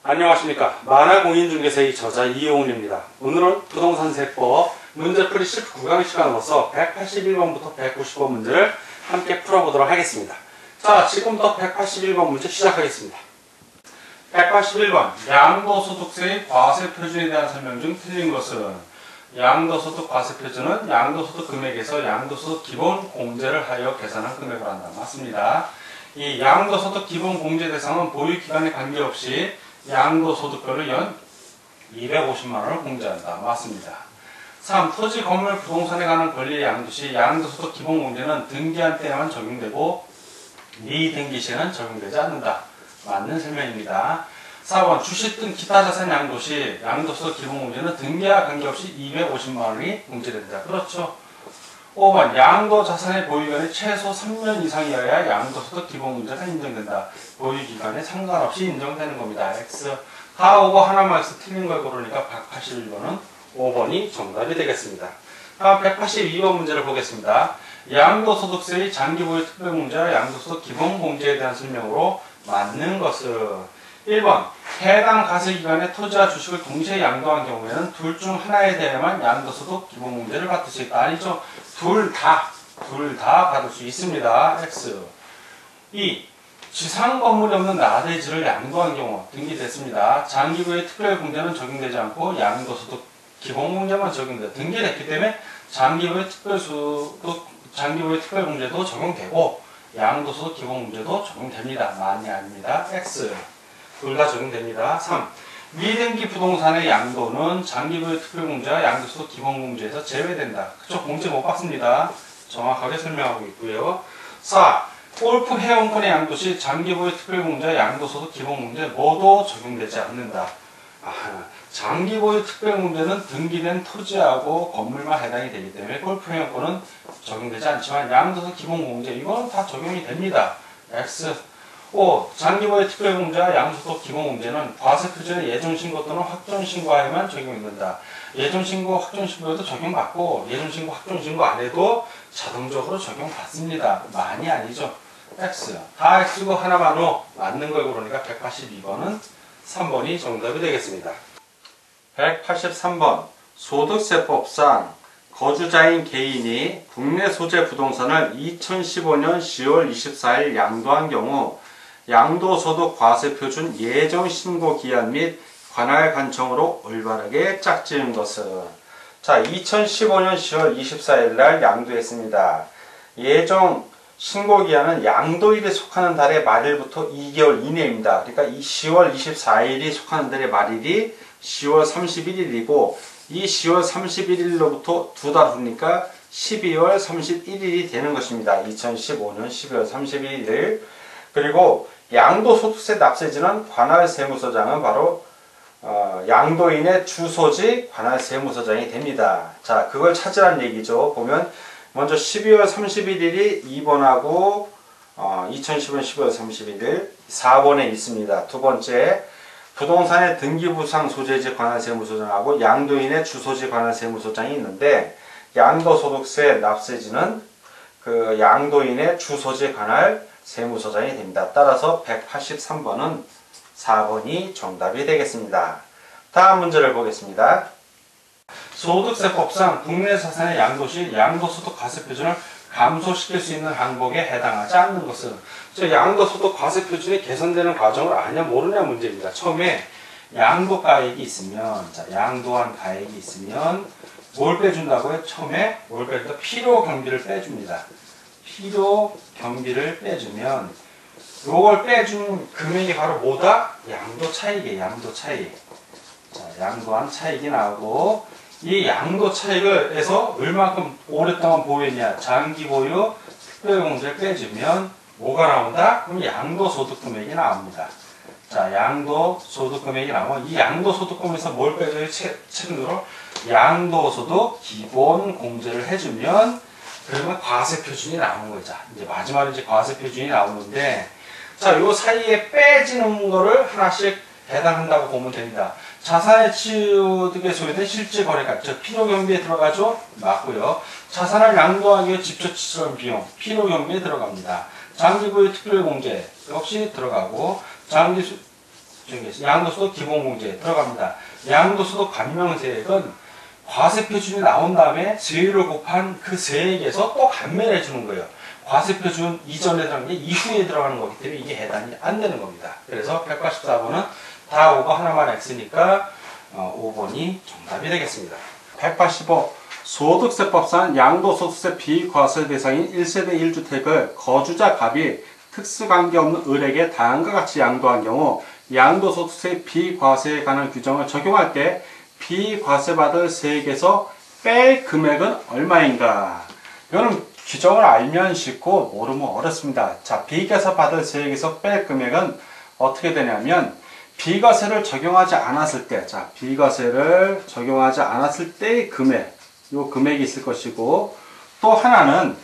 안녕하십니까. 만화공인중개사의 저자 이용훈입니다. 오늘은 부동산세법 문제풀이 19강 시간으로서 181번부터 190번 문제를 함께 풀어보도록 하겠습니다. 자, 지금부터 181번 문제 시작하겠습니다. 181번 양도소득세의 과세표준에 대한 설명 중 틀린 것은 양도소득 과세표준은 양도소득 금액에서 양도소득 기본 공제를 하여 계산한 금액을 한다. 맞습니다. 이 양도소득 기본 공제 대상은 보유기간에 관계없이 양도소득별로 연 250만원을 공제한다. 맞습니다. 3. 토지, 건물, 부동산에 관한 권리의 양도시 양도소득 기본공제는 등기한 때에만 적용되고 미등기 시에는 적용되지 않는다. 맞는 설명입니다. 4번 주식 등 기타 자산 양도시 양도소득 기본공제는 등기와 관계없이 250만원이 공제된다. 그렇죠. 5번 양도 자산의 보유기간이 최소 3년 이상이어야 양도소득 기본공제가 인정된다. 보유기간에 상관없이 인정되는 겁니다. X. 다 오고 하나만 X 틀린 걸 고르니까 181번은 5번이 정답이 되겠습니다. 다음 182번 문제를 보겠습니다. 양도소득세의 장기보유 특별공제와 양도소득 기본공제에 대한 설명으로 맞는 것은 1번 해당 과세기간에 토지와 주식을 동시에 양도한 경우에는 둘 중 하나에 대해만 양도소득 기본공제를 받을 수 있다. 아니죠. 둘 다 받을 수 있습니다. X. 2. 지상 건물이 없는 나대지를 양도한 경우 등기됐습니다. 장기보유 특별공제는 적용되지 않고 양도소득 기본공제만 적용된다. 등기됐기 때문에 장기보유 특별공제도 적용되고 양도소득 기본공제도 적용됩니다. 많이 아닙니다. X. 둘 다 적용됩니다. 3. 미등기 부동산의 양도는 장기보유 특별공제와 양도소득 기본공제에서 제외된다. 그쪽 공제 못 받습니다. 정확하게 설명하고 있고요. 4. 골프 회원권의 양도시 장기보유 특별공제와 양도소득 기본공제 모두 적용되지 않는다. 장기보유 특별공제는 등기된 토지하고 건물만 해당이 되기 때문에 골프 회원권은 적용되지 않지만 양도소득 기본공제 이건 다 적용이 됩니다. X. 5. 장기보유 특별공제와 양도소득 기본공제는 과세표준의 예정신고 또는 확정신고하에만 적용이 된다. 예정신고, 확정신고에도 적용받고 예정신고, 확정신고 안 해도 자동적으로 적용받습니다. 많이 아니죠. X. 다 X고 하나만 O 맞는 걸 고르니까 182번은 3번이 정답이 되겠습니다. 183번 소득세법상 거주자인 개인이 국내 소재 부동산을 2015년 10월 24일 양도한 경우 양도소득 과세표준 예정신고기한 및 관할 간청으로 올바르게 짝지은 것은 자 2015년 10월 24일 날 양도했습니다. 예정신고기한은 양도일에 속하는 달의 말일부터 2개월 이내입니다. 그러니까 이 10월 24일이 속하는 달의 말일이 10월 31일이고 이 10월 31일로부터 두 달 후니까 12월 31일이 되는 것입니다. 2015년 12월 31일. 그리고 양도소득세 납세지는 관할세무서장은 바로 양도인의 주소지 관할세무서장이 됩니다. 자, 그걸 찾으라는 얘기죠. 보면 먼저 12월 31일이 2번하고 2015년 12월 31일 4번에 있습니다. 두 번째 부동산의 등기부상 소재지 관할세무서장하고 양도인의 주소지 관할세무서장이 있는데 양도소득세 납세지는 그 양도인의 주소지 관할세무서장이 됩니다. 따라서 183번은 4번이 정답이 되겠습니다. 다음 문제를 보겠습니다. 소득세법상 국내 자산의 양도시 양도소득 과세표준을 감소시킬 수 있는 항목에 해당하지 않는 것은 양도소득 과세표준이 개선되는 과정을 아냐 모르냐 문제입니다. 처음에 양도가액이 있으면 양도한 가액이 있으면 뭘 빼준다고요? 처음에 뭘 빼준다? 필요경비를 빼줍니다. 필요경비를 빼주면 요걸 빼준 금액이 바로 뭐다? 양도차익이에요. 양도차익. 자, 양도한 차익이 나오고 이 양도 차익을 해서 얼마큼 오랫동안 보유했냐 장기보유 특별공제를 빼주면 뭐가 나온다? 그럼 양도소득금액이 나옵니다. 자, 양도소득금액이 나오면 이 양도소득금에서 뭘 빼줘요? 최근으로 양도소득 기본공제를 해주면 그러면 과세표준이 나오는 거죠. 이제 마지막으로 이제 과세표준이 나오는데 자, 요 사이에 빼지는 거를 하나씩 해당한다고 보면 됩니다. 자산의 취득에 소요된 실제 거래가 즉 필요경비에 들어가죠? 맞고요. 자산을 양도하기 위해 집처치처럼 비용 필요경비에 들어갑니다. 장기보유 특별공제 역시 들어가고 중개세, 양도소득 기본공제에 들어갑니다. 양도소득 감면세액은 과세표준이 나온 다음에 세율을 곱한 그 세액에서 또 감면해 주는 거예요. 과세표준 이전에 들어간 게 이후에 들어가는 거기 때문에 이게 해당이 안 되는 겁니다. 그래서 184번은 다 오고 하나만 X니까 5번이 정답이 되겠습니다. 185. 소득세법상 양도소득세 비과세 대상인 1세대 1주택을 거주자 갑이 특수관계없는 을에게 다음과 같이 양도한 경우 양도소득세 비과세에 관한 규정을 적용할 때 비과세받을 세액에서 뺄 금액은 얼마인가? 이거는 규정을 알면 쉽고 모르면 어렵습니다. 자, 비과세받을 세액에서 뺄 금액은 어떻게 되냐면 비과세를 적용하지 않았을 때, 자, 비과세를 적용하지 않았을 때의 금액, 요 금액이 있을 것이고, 또 하나는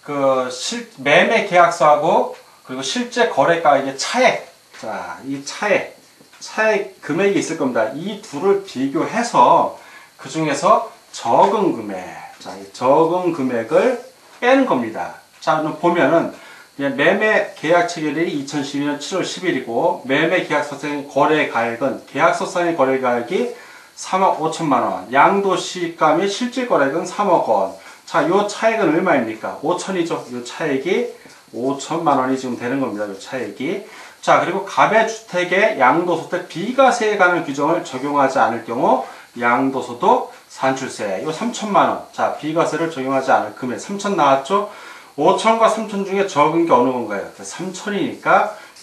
그 매매 계약서하고 그리고 실제 거래가액의 차액, 자, 이 차액 금액이 있을 겁니다. 이 둘을 비교해서 그 중에서 적은 금액, 자, 이 적은 금액을 빼는 겁니다. 자, 보면은 매매 계약 체결일이 2012년 7월 10일이고 매매 계약서상의 거래가액은 계약서상의 거래가액이 3억 5천만 원, 양도시가 및 실질 거래액은 3억 원. 자, 요 차액은 얼마입니까? 5천이죠. 요 차액이 5천만 원이 지금 되는 겁니다. 요 차액이. 자, 그리고 갑의 주택의 양도소득 비과세에 관한 규정을 적용하지 않을 경우 양도소득 산출세 요 3천만 원. 자, 비과세를 적용하지 않을 금액 3천 나왔죠? 5천과 3천 중에 적은 게 어느 건가요? 3천이니까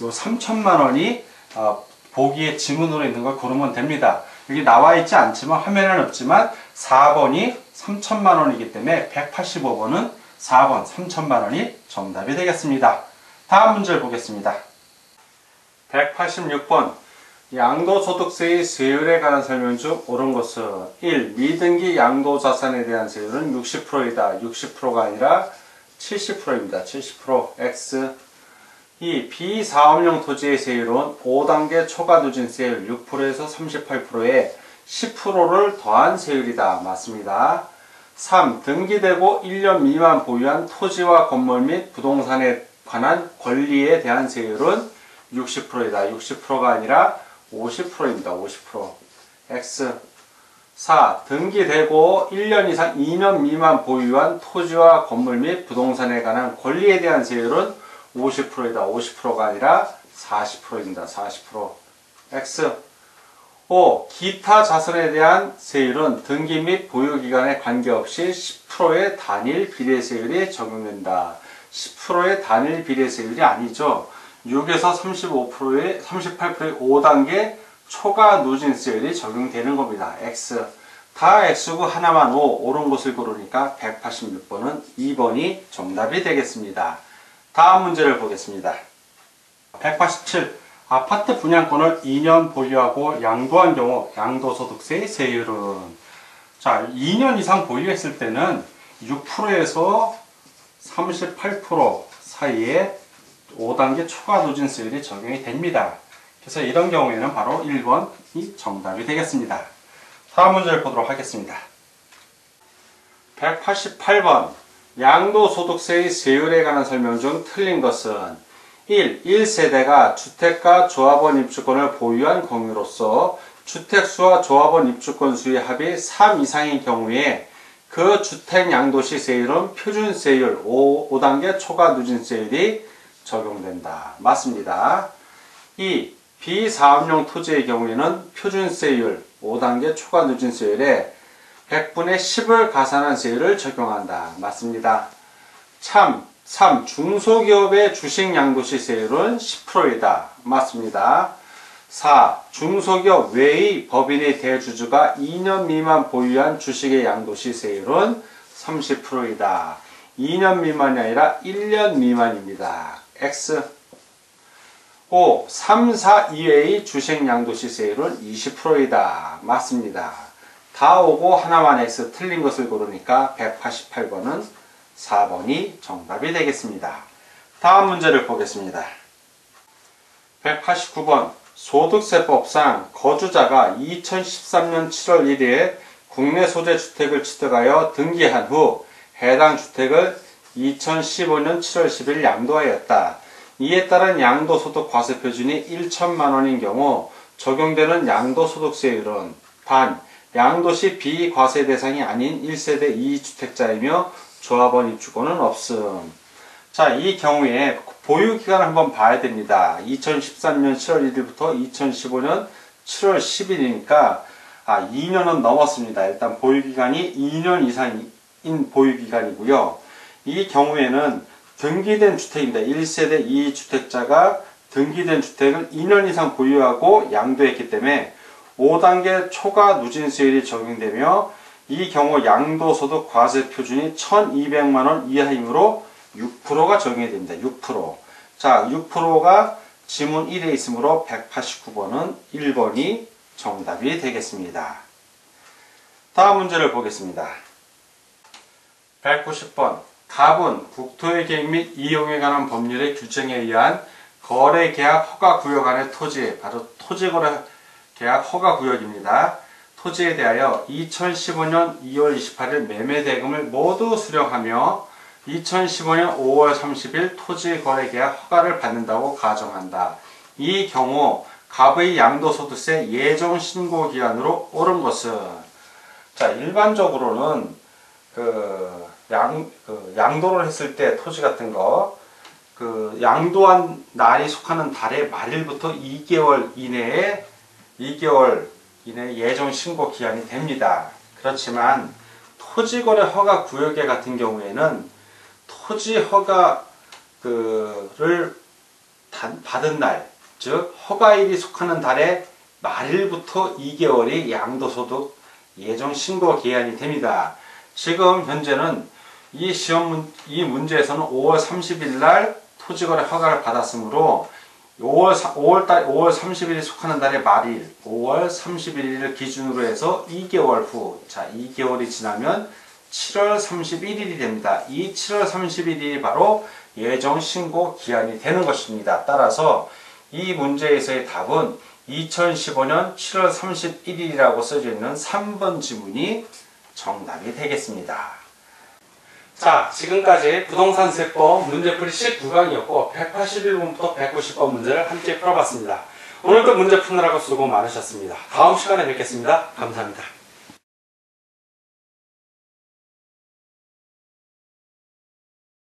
요 3천만 원이 보기에 지문으로 있는 걸 고르면 됩니다. 여기 나와 있지 않지만 화면에는 없지만 4번이 3천만 원이기 때문에 185번은 4번 3천만 원이 정답이 되겠습니다. 다음 문제를 보겠습니다. 186번 양도소득세의 세율에 관한 설명 중 옳은 것은 1. 미등기 양도자산에 대한 세율은 60%이다. 60%가 아니라 70%입니다. 70% X. 2. 비사업용 토지의 세율은 5단계 초과 누진세율 6%에서 38%에 10%를 더한 세율이다. 맞습니다. 3. 등기되고 1년 미만 보유한 토지와 건물 및 부동산에 관한 권리에 대한 세율은 60%이다. 60%가 아니라 50%입니다. 50%. X. 4. 등기되고 1년 이상 2년 미만 보유한 토지와 건물 및 부동산에 관한 권리에 대한 세율은 50%이다. 50%가 아니라 40%입니다. 40%. X. 5. 기타 자산에 대한 세율은 등기 및 보유기간에 관계없이 10%의 단일 비례세율이 적용된다. 10%의 단일 비례세율이 아니죠. 6에서 35%의 38%의 5단계 초과 누진세율이 적용되는 겁니다. X. 다 X고 하나만 O, 옳은 것을 고르니까 186번은 2번이 정답이 되겠습니다. 다음 문제를 보겠습니다. 187. 아파트 분양권을 2년 보유하고 양도한 경우 양도소득세의 세율은, 자, 2년 이상 보유했을 때는 6%에서 38% 사이에 5단계 초과 누진세율이 적용이 됩니다. 그래서 이런 경우에는 바로 1번이 정답이 되겠습니다. 다음 문제를 보도록 하겠습니다. 188번 양도소득세의 세율에 관한 설명 중 틀린 것은 1. 1세대가 주택과 조합원 입주권을 보유한 경우로서 주택수와 조합원 입주권 수의 합이 3 이상인 경우에 그 주택 양도시 세율은 표준세율 5단계 초과 누진세율이 적용된다. 맞습니다. 2. 비사업용 토지의 경우에는 표준세율 5단계 초과 누진세율에 100분의 10을 가산한 세율을 적용한다. 맞습니다. 3. 중소기업의 주식 양도시 세율은 10%이다. 맞습니다. 4. 중소기업 외의 법인의 대주주가 2년 미만 보유한 주식의 양도시 세율은 30%이다. 2년 미만이 아니라 1년 미만입니다. X. 5. 3, 4 이외의 주식 양도시 세율은 20%이다. 맞습니다. 다 오고 하나만 X 틀린 것을 고르니까 188번은 4번이 정답이 되겠습니다. 다음 문제를 보겠습니다. 189번 소득세법상 거주자가 2013년 7월 1일에 국내 소재 주택을 취득하여 등기한 후 해당 주택을 2015년 7월 10일 양도하였다. 이에 따른 양도소득 과세표준이 1천만 원인 경우 적용되는 양도소득세율은 단 양도시 비과세 대상이 아닌 1세대 2주택자이며 조합원 입주권은 없음. 자, 이 경우에 보유기간을 한번 봐야 됩니다. 2013년 7월 1일부터 2015년 7월 10일이니까 2년은 넘었습니다. 일단 보유기간이 2년 이상인 보유기간이고요. 이 경우에는 등기된 주택입니다. 1세대 2주택자가 등기된 주택을 2년 이상 보유하고 양도했기 때문에 5단계 초과 누진세율이 적용되며 이 경우 양도소득 과세표준이 1200만원 이하이므로 6%가 적용이 됩니다. 6%. 자, 6%가 지문 1에 있으므로 189번은 1번이 정답이 되겠습니다. 다음 문제를 보겠습니다. 190번. 갑은 국토의 계획 및 이용에 관한 법률의 규정에 의한 거래계약 허가구역 안의 토지, 바로 토지거래계약 허가구역입니다. 토지에 대하여 2015년 2월 28일 매매대금을 모두 수령하며 2015년 5월 30일 토지거래계약 허가를 받는다고 가정한다. 이 경우 갑의 양도소득세 예정신고기한으로 옳은 것은, 자, 일반적으로는 양도를 했을 때 토지 같은 거, 양도한 날이 속하는 달의 말일부터 2개월 이내에 예정 신고 기한이 됩니다. 그렇지만 토지거래 허가 구역에 같은 경우에는 토지 허가를 받은 날, 즉 허가일이 속하는 달의 말일부터 2개월이 양도소득 예정 신고 기한이 됩니다. 지금 현재는 이 문제에서는 5월 30일 날 토지거래 허가를 받았으므로 5월 30일이 속하는 달의 말일, 5월 31일을 기준으로 해서 2개월 후, 자, 2개월이 지나면 7월 31일이 됩니다. 이 7월 31일이 바로 예정 신고 기한이 되는 것입니다. 따라서 이 문제에서의 답은 2015년 7월 31일이라고 써져 있는 3번 지문이 정답이 되겠습니다. 자, 지금까지 부동산세법 문제풀이 19강이었고 181번부터 190번 문제를 함께 풀어봤습니다. 오늘도 문제 푸느라고 수고 많으셨습니다. 다음 시간에 뵙겠습니다. 감사합니다.